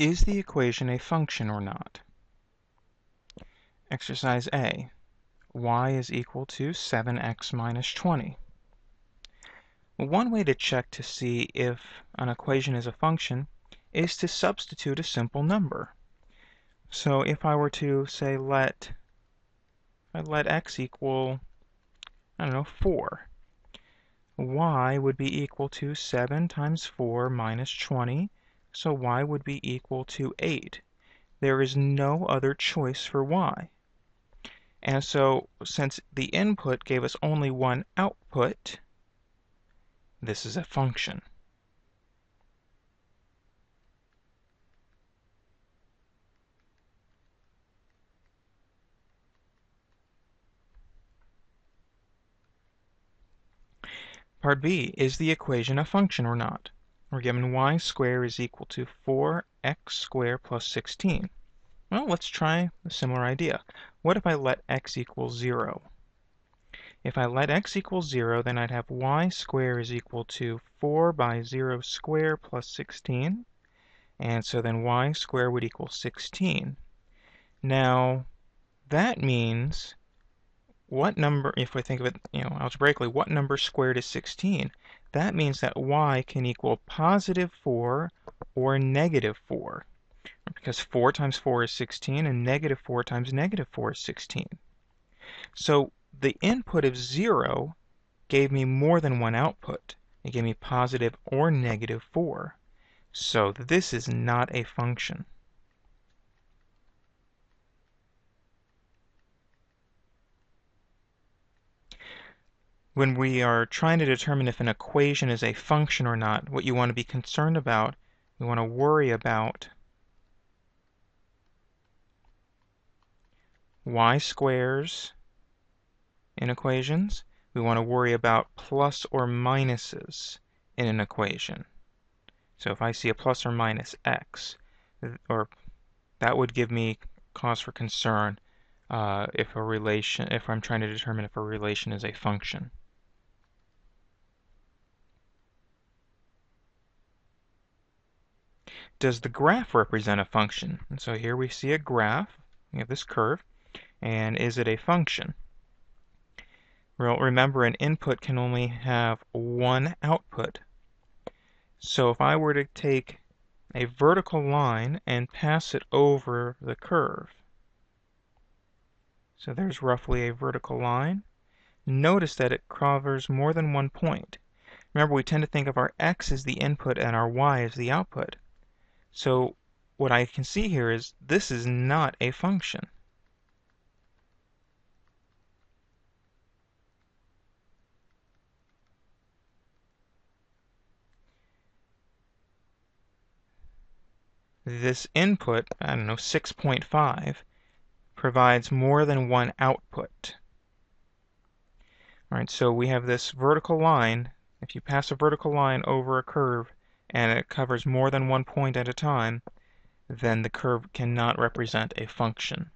Is the equation a function or not? Exercise A. Y is equal to 7x minus 20. Well, one way to check to see if an equation is a function is to substitute a simple number. So if I were to say let x equal, 4, y would be equal to 7 times 4 minus 20, so y would be equal to 8. There is no other choice for y. And so, since the input gave us only one output, this is a function. Part B, is the equation a function or not? We're given y squared is equal to 4x squared plus 16. Well, let's try a similar idea. What if I let x equal 0? If I let x equal 0, then I'd have y squared is equal to 4 by 0 squared plus 16. And so then y squared would equal 16. Now, that means what number, if we think of it, algebraically, what number squared is 16? That means that y can equal positive 4 or negative 4. Because 4 times 4 is 16, and negative 4 times negative 4 is 16. So the input of 0 gave me more than one output. It gave me positive or negative 4. So this is not a function. When we are trying to determine if an equation is a function or not, what you want to be concerned about, we want to worry about y squares in equations. We want to worry about plus or minuses in an equation. So if I see a plus or minus x, or that would give me cause for concern if I'm trying to determine if a relation is a function. Does the graph represent a function? And so here we see a graph. We have this curve. And is it a function? Well, remember, an input can only have one output. So if I were to take a vertical line and pass it over the curve, so there's roughly a vertical line. Notice that it covers more than one point. Remember, we tend to think of our x as the input and our y as the output. So what I can see here is this is not a function. This input, 6.5, provides more than one output. All right, so we have this vertical line. If you pass a vertical line over a curve and it covers more than one point at a time, then the curve cannot represent a function.